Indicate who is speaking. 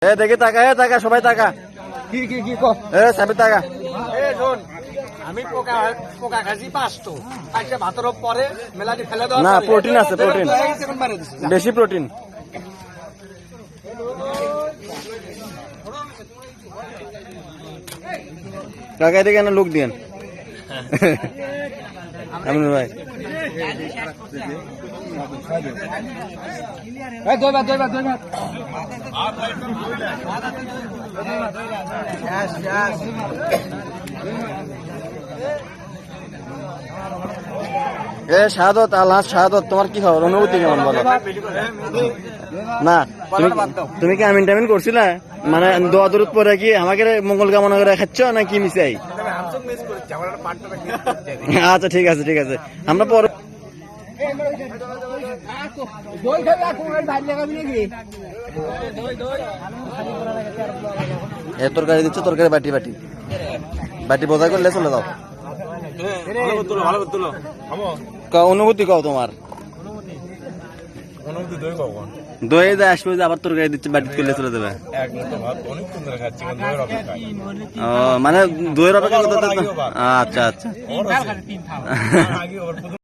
Speaker 1: দেখি টাকা সবাই টাকা
Speaker 2: কি
Speaker 1: সাবির টাকা
Speaker 2: আমি পোকা খাইছি 500 আজকে ভাতের পরে মেলাটি ফেলে দেওয়া
Speaker 1: না প্রোটিন আছে প্রোটিন বেশি প্রোটিন কাকা এদিকে না লোক দিয়েন আমিন ভাই শাহাদত আল্লাহ শাহাদত তোমার কি খবর অনুভূতি কেমন বলো না তুমি কি আমিন টামিন করছিলা মানে দোয়া দরুদ পরে কি আমাকে মঙ্গল কামনা করে খাচ্ছ না কি মিশাই আচ্ছা ঠিক আছে আমরা পরে তরকারি দিচ্ছ তরকারি বাটি বোঝা করলে চলে যাও অনুভূতি কও তোমার দই আসবে আবার তরকারি দিচ্ছে বাটি করলে চলে যাবে মানে দইয়ের অপেক্ষা আচ্ছা